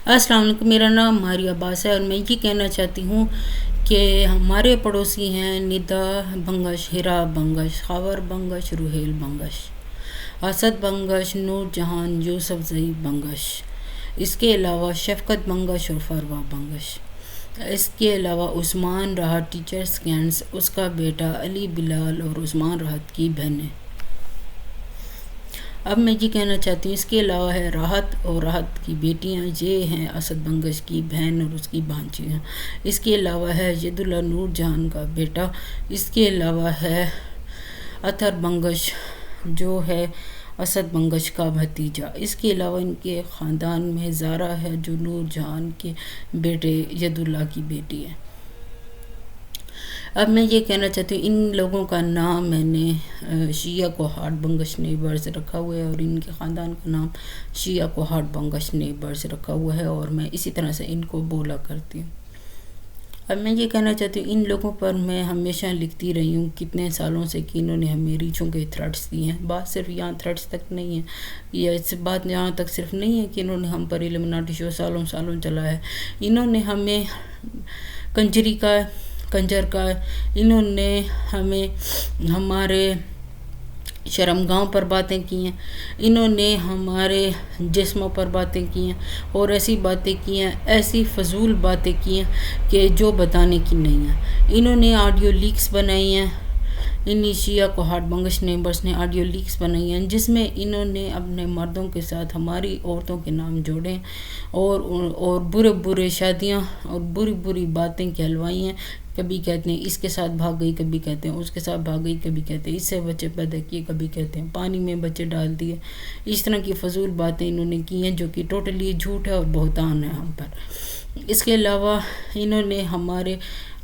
السلام علیکم، میرا نام ماریہ عباس ہے اور میں یہ کہنا چاہتی ہوں کہ ہمارے پڑوسی ہیں ندا بنگش، ہیرا بنگش، خاور بنگش، روہیل بنگش، اسد بنگش، نور جہان، یوسف زئی بنگش، اس کے علاوہ شفقت بنگش اور فروا بنگش، اس کے علاوہ عثمان راحت ٹیچرز کینٹس، اس کا بیٹا علی بلال اور عثمان راحت کی بہنیں۔ اب میں یہ کہنا چاہتی ہوں اس کے علاوہ ہے راحت اور راحت کی بیٹیاں، یہ ہیں اسد بنگش کی بہن اور اس کی بھانجیاں۔ اس کے علاوہ ہے ید اللہ نور جہان کا بیٹا، اس کے علاوہ ہے اطہر بنگش جو ہے اسد بنگش کا بھتیجا۔ اس کے علاوہ ان کے خاندان میں زارا ہے جو نور جہان کے بیٹے ید اللہ کی بیٹی ہے۔ اب میں یہ کہنا چاہتی ہوں ان لوگوں کا نام میں نے شیعہ کوہاٹ بنگش نیبرز رکھا ہوا ہے اور ان کے خاندان کا نام شیعہ کوہاٹ بنگش نیبرز رکھا ہوا ہے اور میں اسی طرح سے ان کو بولا کرتی ہوں۔ اب میں یہ کہنا چاہتی ہوں ان لوگوں پر میں ہمیشہ لکھتی رہی ہوں کتنے سالوں سے کہ انہوں نے ہمیں ریچھوں کے تھریٹس دیے ہیں۔ بات صرف یہاں تھریٹس تک نہیں ہے، یہ بات یہاں تک صرف نہیں ہے کہ انہوں نے ہم پر الومناٹی شو سالوں چلا ہے، انہوں نے ہمیں کنجر کا انہوں نے ہمیں ہمارے شرمگاہوں پر باتیں کی ہیں، انہوں نے ہمارے جسموں پر باتیں کی ہیں اور ایسی باتیں کی ہیں، ایسی فضول باتیں کی ہیں کہ جو بتانے کی نہیں ہیں۔ انہوں نے آڈیو لیکس بنائی ہیں، انہی شیعہ کوہاٹ بنگش نیبرز نے آڈیو لیکس بنائی ہیں جس میں انہوں نے اپنے مردوں کے ساتھ ہماری عورتوں کے نام جوڑے اور برے شادیاں اور بری باتیں کہلوائی ہیں۔ کبھی کہتے ہیں اس کے ساتھ بھاگ گئی، کبھی کہتے ہیں اس کے ساتھ بھاگ گئی، کبھی کہتے ہیں اس سے بچے پیدا کیے، کبھی کہتے ہیں پانی میں بچے ڈال دیے۔ اس طرح کی فضول باتیں انہوں نے کی ہیں جو کہ ٹوٹلی جھوٹ ہے اور بہتان ہے ہم پر۔ اس کے علاوہ انہوں نے ہمارے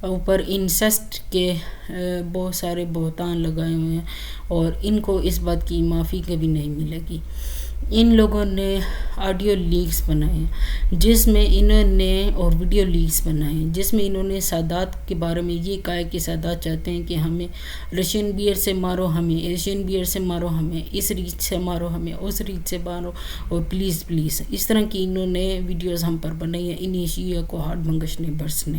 اوپر انسسٹ کے بہت سارے بہتان لگائے ہوئے ہیں اور ان کو اس بات کی معافی کبھی نہیں ملے گی۔ ان لوگوں نے آڈیو لیکس بنائے ہیں جس میں انہوں نے اور ویڈیو لیکس بنائے ہیں جس میں انہوں نے سادات کے بارے میں یہ کہا ہے کہ سادات چاہتے ہیں کہ ہمیں رشین بیئر سے مارو، ہمیں ایشین بیئر سے مارو، ہمیں اس ریچھ سے مارو، ہمیں اس ریچھ سے مارو اور پلیز اس طرح کی انہوں نے ویڈیوز ہم پر بنائی ہیں انہی شیعہ کوہاٹ بنگش نیبرز نے۔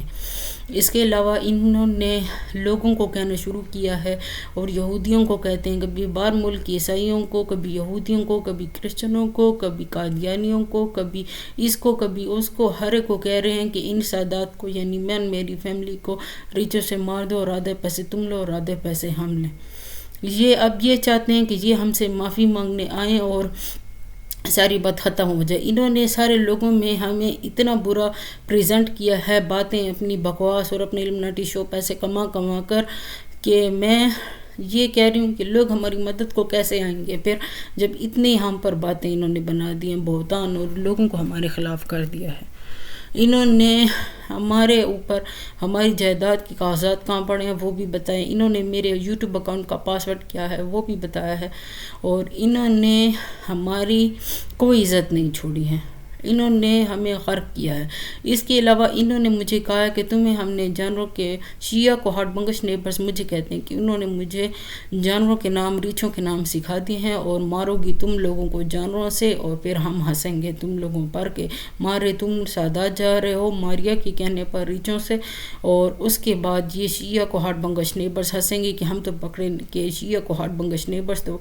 اس کے علاوہ انہوں نے لوگوں کو کہنا شروع کیا ہے اور یہودیوں کو کہتے ہیں، کبھی باہر ملک کی عیسائیوں کو، کبھی یہودیوں کو، کبھی کرسچنوں کو، کبھی قادیانیوں کو، کبھی اس کو کبھی اس کو، ہر ایک کو کہہ رہے ہیں کہ ان سادات کو یعنی میں میری فیملی کو ریچوں سے مار دو اور آدھے پیسے تم لو اور آدھے پیسے ہم لیں۔ اب یہ چاہتے ہیں کہ یہ ہم سے معافی مانگنے آئیں اور ساری بات ختم ہو جائے۔ انہوں نے سارے لوگوں میں ہمیں اتنا برا پریزنٹ کیا ہے، باتیں اپنی بکواس اور اپنے الومناٹی شو پیسے کما کر کہ میں یہ کہہ رہی ہوں کہ لوگ ہماری مدد کو کیسے آئیں گے پھر جب اتنی ہم پر باتیں انہوں نے بنا دی ہیں، بہتان اور لوگوں کو ہمارے خلاف کر دیا ہے۔ انہوں نے ہمارے اوپر ہماری جائیداد کی کاغذات کہاں پڑے ہیں وہ بھی بتائے، انہوں نے میرے یوٹیوب اکاؤنٹ کا پاسورڈ کیا ہے وہ بھی بتایا ہے اور انہوں نے ہماری کوئی عزت نہیں چھوڑی ہے، انہوں نے ہمیں غرق کیا ہے۔ اس کے علاوہ انہوں نے مجھے کہا ہے کہ تمہیں ہم نے جانوروں کے شیعہ کوہاٹ بنگش نیبرز مجھے کہتے ہیں کہ انہوں نے مجھے جانوروں کے نام ریچھوں کے نام سکھا دیے ہیں اور مارو گی تم لوگوں کو جانوروں سے اور پھر ہم ہنسیں گے تم لوگوں پر کہ مارے تم سادات جا رہے ہو ماریہ کے کہنے پر ریچھوں سے، اور اس کے بعد یہ شیعہ کوہاٹ بنگش نیبرز ہنسیں گے کہ ہم تو پکڑے کہ شیعہ کوہاٹ بنگش نیبرز تو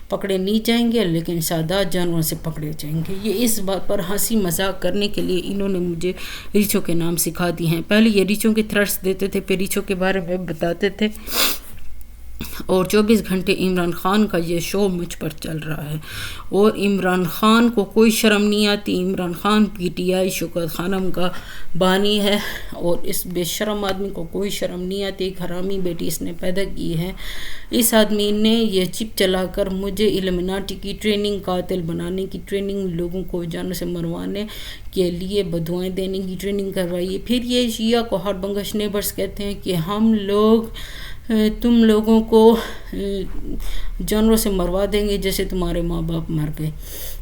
پکڑے نہیں جائیں گے لیکن سادات جانوروں سے پکڑے جائیں گے۔ یہ اس بات پر ہنسی مذاق کرنے کے لیے انہوں نے مجھے ریچھوں کے نام سکھا دی ہیں۔ پہلے یہ ریچھوں کے تھریٹس دیتے تھے، پھر ریچھوں کے بارے میں بتاتے تھے اور 24 گھنٹے عمران خان کا یہ شو مجھ پر چل رہا ہے اور عمران خان کو کوئی شرم نہیں آتی۔ عمران خان PTI شوکت خانم کا بانی ہے اور اس بے شرم آدمی کو کوئی شرم نہیں آتی، ایک حرامی بیٹی اس نے پیدا کی ہے۔ اس آدمی نے یہ چپ چلا کر مجھے الومناٹی کی ٹریننگ، قاتل بنانے کی ٹریننگ، لوگوں کو جانوں سے مروانے کے لیے بدوائیں دینے کی ٹریننگ کروائی ہے۔ پھر یہ شیعہ کوہاٹ بنگش نیبرز کہتے ہیں کہ ہم لوگ تم لوگوں کو جانوروں سے مروا دیں گے جیسے تمہارے ماں باپ مر گئے،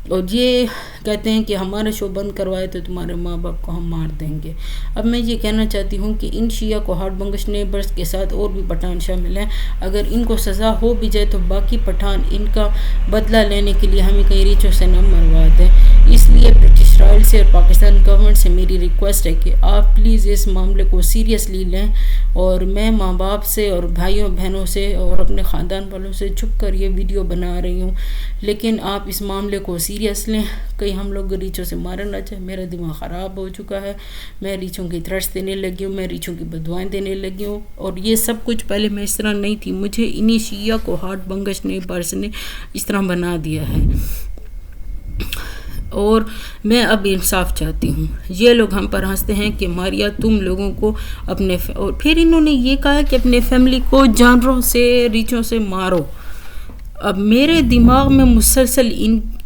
اور یہ کہتے ہیں کہ ہمارا شو بند کروائے تو تمہارے ماں باپ کو ہم مار دیں گے۔ اب میں یہ کہنا چاہتی ہوں کہ ان شیعہ کوہاٹ بنگش نیبرز کے ساتھ اور بھی پٹھان شامل ہیں، اگر ان کو سزا ہو بھی جائے تو باقی پٹھان ان کا بدلہ لینے کے لیے ہمیں کہیں ریچھوں سے نہ مروا دیں۔ اس لیے برٹش رائل سے اور پاکستان گورنمنٹ سے میری ریکویسٹ ہے کہ آپ پلیز اس معاملے کو سیریسلی لیں، اور میں ماں باپ سے اور بھائیوں بہنوں سے اور اپنے خاندان والوں سے چھپ کر یہ ویڈیو بنا رہی ہوں، لیکن آپ اس معاملے کو سیریس لیں، کہیں ہم لوگ ریچھوں سے مارا نہ جائے۔ میرا دماغ خراب ہو چکا ہے، میں ریچھوں کی تھریٹس دینے لگی ہوں، میں ریچھوں کی بدوائیں دینے لگی ہوں، اور یہ سب کچھ پہلے میں اس طرح نہیں تھی، مجھے انہی شیعہ کو ہارٹ بنگش نے برس نے اس طرح بنا دیا ہے، اور میں اب انصاف چاہتی ہوں۔ یہ لوگ ہم پر ہنستے ہیں کہ ماریا تم لوگوں کو اپنے اور پھر انہوں نے یہ کہا کہ اپنے فیملی کو جانوروں سے ریچھوں سے مارو۔ اب میرے دماغ میں مسلسل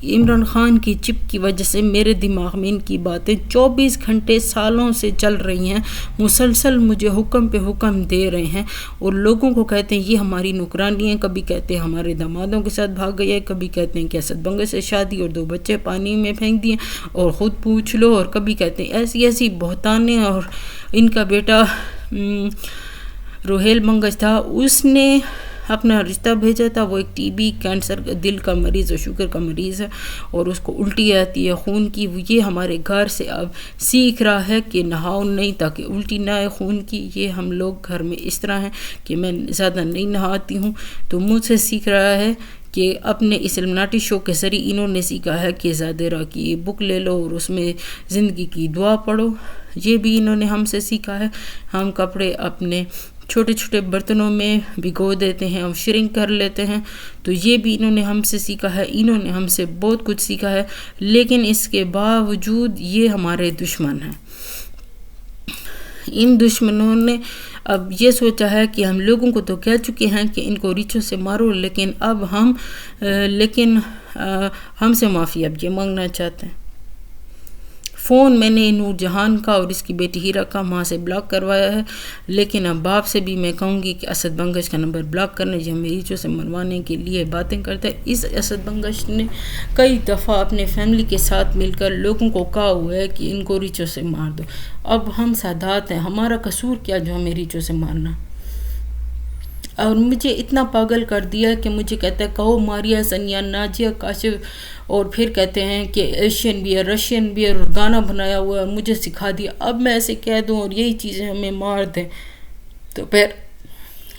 عمران خان کی چپ کی وجہ سے میرے دماغ میں ان کی باتیں 24 گھنٹے سالوں سے چل رہی ہیں، مسلسل مجھے حکم پہ حکم دے رہے ہیں، اور لوگوں کو کہتے ہیں یہ ہماری نوکرانی ہے، کبھی کہتے ہیں ہمارے دامادوں کے ساتھ بھاگ گئی ہے، کبھی کہتے ہیں کہ اسد بنگش سے شادی اور 2 بچے پانی میں پھینک دیے اور خود پوچھ لو، اور کبھی کہتے ہیں ایسی بہتانیں، اور ان کا بیٹا روہیل بنگش تھا، اس نے اپنا رشتہ بھیجا تھا، وہ ایک TB کینسر دل کا مریض اور شوگر کا مریض ہے، اور اس کو الٹی آتی ہے خون کی، یہ ہمارے گھر سے اب سیکھ رہا ہے کہ نہاؤ نہیں تاکہ الٹی نہ آئے خون کی۔ یہ ہم لوگ گھر میں اس طرح ہیں کہ میں زیادہ نہیں نہاتی ہوں، تو مجھ سے سیکھ رہا ہے کہ اپنے اس الومناٹی شو کے ذریعے انہوں نے سیکھا ہے کہ زادرہ کی بک لے لو اور اس میں زندگی کی دعا پڑھو، یہ بھی انہوں نے ہم سے سیکھا ہے۔ ہم کپڑے اپنے چھوٹے چھوٹے برتنوں میں بھگو دیتے ہیں اور شرنک کر لیتے ہیں، تو یہ بھی انہوں نے ہم سے سیکھا ہے، انہوں نے ہم سے بہت کچھ سیکھا ہے، لیکن اس کے باوجود یہ ہمارے دشمن ہیں۔ ان دشمنوں نے اب یہ سوچا ہے کہ ہم لوگوں کو تو کہہ چکے ہیں کہ ان کو ریچھوں سے مارو، لیکن اب ہم سے معافی اب یہ مانگنا چاہتے ہیں۔ فون میں نے نور جہان کا اور اس کی بیٹی ہیرا کا وہاں سے بلاک کروایا ہے، لیکن اب باپ سے بھی میں کہوں گی کہ اسد بنگش کا نمبر بلاک کرنے، جو ہمیں ریچھوں سے مروانے کے لیے باتیں کرتا ہے۔ اس اسد بنگش نے کئی دفعہ اپنے فیملی کے ساتھ مل کر لوگوں کو کہا ہوا ہے کہ ان کو ریچھوں سے مار دو۔ اب ہم سادات ہیں، ہمارا قصور کیا جو ہمیں ریچھوں سے مارنا؟ اور مجھے اتنا پاگل کر دیا کہ مجھے کہتا ہے کہو ماریا، سنیا، ناجیہ، کاشف، اور پھر کہتے ہیں کہ ایشین بیئر، رشین بیئر، اور گانا بنایا ہوا ہے، مجھے سکھا دیا۔ اب میں ایسے کہہ دوں اور یہی چیزیں ہمیں مار دیں، تو پھر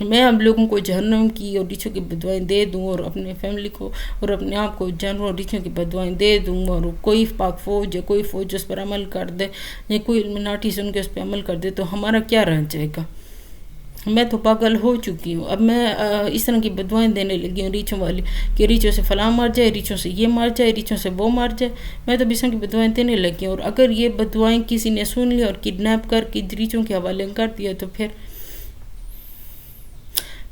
میں اب لوگوں کو جہنم کی اور ریچھوں کی بدوائیں دے دوں، اور اپنے فیملی کو اور اپنے آپ کو جانوروں اور ریچھوں کی بدوائیں دے دوں، اور کوئی پاک فوج یا کوئی فوج اس پر عمل کر دے یا کوئی الومناٹی سن کے اس پہ عمل کر دے، تو ہمارا کیا رہ جائے گا؟ میں تو پاگل ہو چکی ہوں۔ اب میں اس طرح کی بدوائیں دینے لگی ہوں ریچھوں والی کہ ریچھوں سے فلاں مار جائے، ریچھوں سے یہ مار جائے، ریچھوں سے وہ مار جائے، میں تو اس طرح کی بدوائیں دینے لگی ہوں، اور اگر یہ بدوائیں کسی نے سن لی اور کڈنیپ کر کے ریچھوں کے حوالے کر دیا تو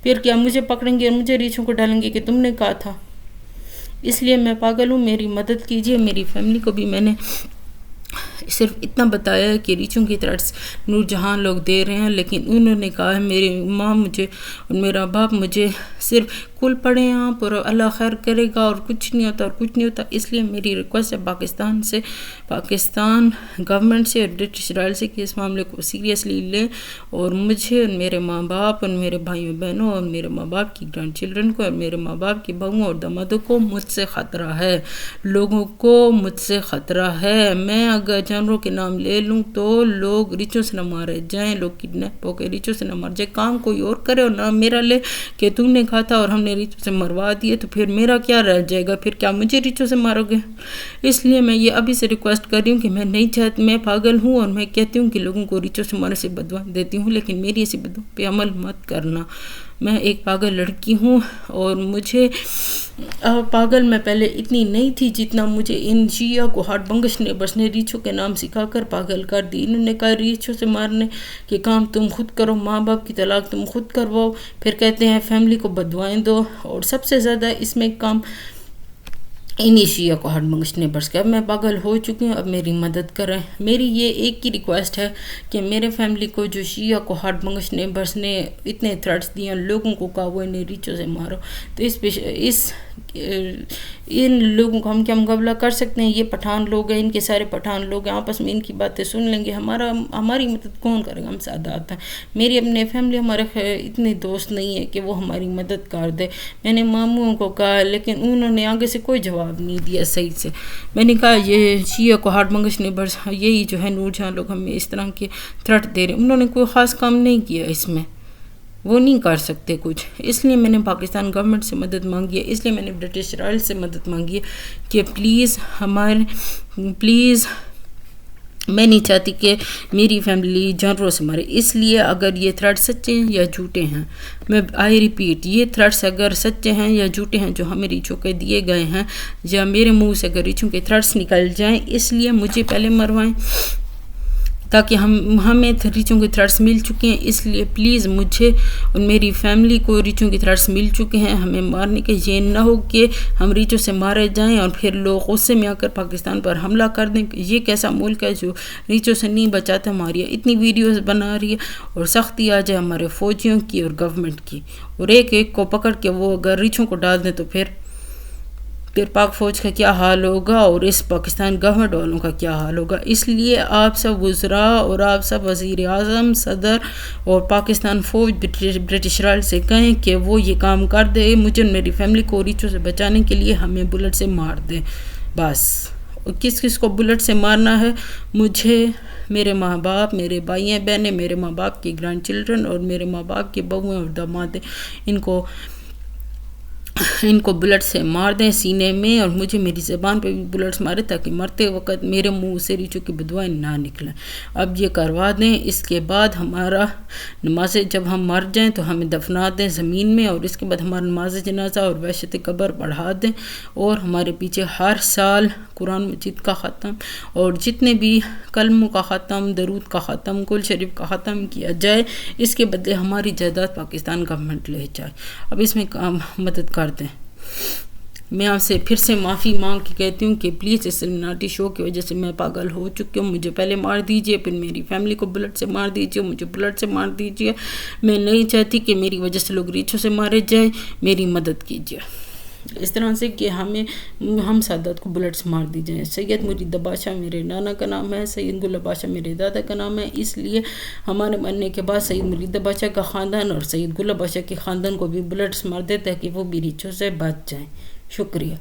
پھر کیا مجھے پکڑیں گے اور مجھے ریچھوں کو ڈالیں گے کہ تم نے کہا تھا؟ اس لیے میں پاگل ہوں، میری مدد کیجیے۔ میری فیملی کو بھی میں نے صرف اتنا بتایا ہے کہ ریچھوں کی تھریٹس نور جہان لوگ دے رہے ہیں، لیکن انہوں نے کہا ہے میری ماں مجھے اور میرا باپ مجھے صرف کل پڑھیں آپ اور اللہ خیر کرے گا اور کچھ نہیں ہوتا اور کچھ نہیں ہوتا۔ اس لیے میری ریکویسٹ ہے پاکستان گورنمنٹ سے اور برٹش اسرائیل سے کہ اس معاملے کو سیریسلی لیں، اور مجھے اور میرے ماں باپ اور میرے بھائیوں بہنوں اور میرے ماں باپ کی گرینڈ چلڈرن کو اور میرے ماں باپ کی بہوؤں اور دامادوں کو مجھ سے خطرہ ہے، لوگوں کو مجھ سے خطرہ ہے۔ میں اگر جانوروں کے نام لے لوں تو لوگ ریچھوں سے نہ مارے جائیں، لوگ کڈنیپ ہو کے ریچھوں سے نہ مار جائیں، کام کوئی اور کرے اور نام میرا لے کہ تم نے کہا تھا اور ہم نے ریچھوں سے مروا دیے، تو پھر میرا کیا رہ جائے گا؟ پھر کیا مجھے ریچھوں سے مارو گے؟ اس لیے میں یہ ابھی سے ریکویسٹ کر رہی ہوں کہ میں نہیں چاہتی، میں پاگل ہوں اور میں کہتی ہوں کہ لوگوں کو ریچھوں سے مارنے سے بددعا دیتی ہوں، لیکن میری ایسی بددعا پہ عمل مت کرنا۔ میں ایک پاگل لڑکی ہوں، اور مجھے پاگل میں پہلے اتنی نہیں تھی جتنا مجھے ان شیعہ کو ہارٹ بنگش نے بس نے ریچھوں کے نام سکھا کر پاگل کر دی۔ انہوں نے کہا ریچھوں سے مارنے کے کام تم خود کرو، ماں باپ کی طلاق تم خود کرواؤ، پھر کہتے ہیں فیملی کو بدوائیں دو، اور سب سے زیادہ اس میں کام انہی شیعہ کو ہارٹ بنگش نے برس کے۔ اب میں پاگل ہو چکی ہوں، اب میری مدد کریں۔ میری یہ ایک ہی ریکویسٹ ہے کہ میرے فیملی کو جو شیعہ کو ہارٹ بنگش نے برس نے اتنے تھریٹس دیے، لوگوں کو کہا وہ انہیں ریچھوں سے مارو، تو اس ان لوگوں کو ہم کیا مقابلہ کر سکتے ہیں؟ یہ پٹھان لوگ ہیں، ان کے سارے پٹھان لوگ ہیں، آپس میں ان کی باتیں سن لیں گے، ہماری مدد کون کرے گا؟ ہم سادات ہیں، میری اپنے فیملی ہمارے اتنے دوست نہیں ہے کہ وہ ہماری مدد کر دے۔ میں نے ماموں کو کہا لیکن انہوں نے آگے سے کوئی جواب نہیں دیا صحیح سے۔ میں نے کہا یہ شیعہ کو ہارٹ منگش نیبرز یہی جو ہے نور جہاں لوگ ہمیں اس طرح کے تھریٹ دے رہے ہیں، انہوں نے کوئی خاص کام نہیں کیا اس میں، وہ نہیں کر سکتے کچھ۔ اس لیے میں نے پاکستان گورنمنٹ سے مدد مانگی ہے، اس لیے میں نے برٹش رائل سے مدد مانگی ہے کہ پلیز میں نہیں چاہتی کہ میری فیملی جانوروں سے مرے۔ اس لیے اگر یہ تھریٹ سچے ہیں یا جھوٹے ہیں، میں آئی ریپیٹ، یہ تھریٹس اگر سچے ہیں یا جھوٹے ہیں جو ہمیں ریچھوں کے دیے گئے ہیں، یا میرے منہ سے اگر ریچھوں کے تھریٹس نکل جائیں، اس لیے مجھے پہلے مروائیں تاکہ ہمیں ریچھوں کے تھریٹس مل چکے ہیں۔ اس لیے پلیز مجھے اور میری فیملی کو ریچھوں کے تھریٹس مل چکے ہیں، ہمیں مارنے کے، یہ نہ ہو کہ ہم ریچھوں سے مارے جائیں اور پھر لوگ غصے میں آ کر پاکستان پر حملہ کر دیں۔ یہ کیسا ملک ہے جو ریچھوں سے نہیں بچاتا؟ ہماری اتنی ویڈیوز بنا رہی ہے اور سختی آ جائے ہمارے فوجیوں کی اور گورنمنٹ کی، اور ایک ایک کو پکڑ کے وہ اگر ریچھوں کو ڈال دیں تو پھر پاک فوج کا کیا حال ہوگا اور اس پاکستان گورنمنٹ والوں کا کیا حال ہوگا۔ اس لیے آپ سب وزراء اور آپ سب وزیر اعظم، صدر اور پاکستان فوج برٹش رائل سے کہیں کہ وہ یہ کام کر دے، مجھے میری فیملی کو ریچھوں سے بچانے کے لیے ہمیں بلٹ سے مار دیں بس۔ اور کس کو بلٹ سے مارنا ہے؟ مجھے، میرے ماں باپ، میرے بھائی ہیں بہنیں، میرے ماں باپ کے گرینڈ چلڈرن اور میرے ماں باپ کے بہویں اور داماد، ان کو بلٹ سے مار دیں سینے میں، اور مجھے میری زبان پہ بھی بلٹس مارے تاکہ مرتے وقت میرے منہ سے ریچھوں کی بدوائیں نہ نکلیں۔ اب یہ کروا دیں، اس کے بعد ہمارا نماز، جب ہم مر جائیں تو ہمیں دفنا دیں زمین میں، اور اس کے بعد ہمارا نماز جنازہ اور وحشت قبر پڑھا دیں، اور ہمارے پیچھے ہر سال قرآن مجید کا ختم اور جتنے بھی کلموں کا ختم، درود کا ختم، کل شریف کا ختم کیا جائے، اس کے بدلے ہماری جائیداد پاکستان گورنمنٹ لے جائے۔ اب اس میں مدد کر دیں۔ میں آپ سے پھر سے معافی مانگ کے کہتی ہوں کہ پلیز اس سیمینارٹی شو کی وجہ سے میں پاگل ہو چکی ہوں، مجھے پہلے مار دیجئے، پھر میری فیملی کو بلٹ سے مار دیجئے، مجھے بلٹ سے مار دیجئے۔ میں نہیں چاہتی کہ میری وجہ سے لوگ ریچھوں سے مارے جائیں، میری مدد کیجئے اس طرح سے کہ ہم سادات کو بلٹ سے مار دی جائیں۔ سید مرید بادشاہ میرے نانا کا نام ہے، سید گل بادشاہ میرے دادا کا نام ہے، اس لیے ہمارے مرنے کے بعد سید مرید بادشاہ کا خاندان اور سید گل بادشاہ کے خاندان کو بھی بلٹ سے مار دے تاکہ وہ بھی ریچھوں سے بچ جائیں۔ شکریہ۔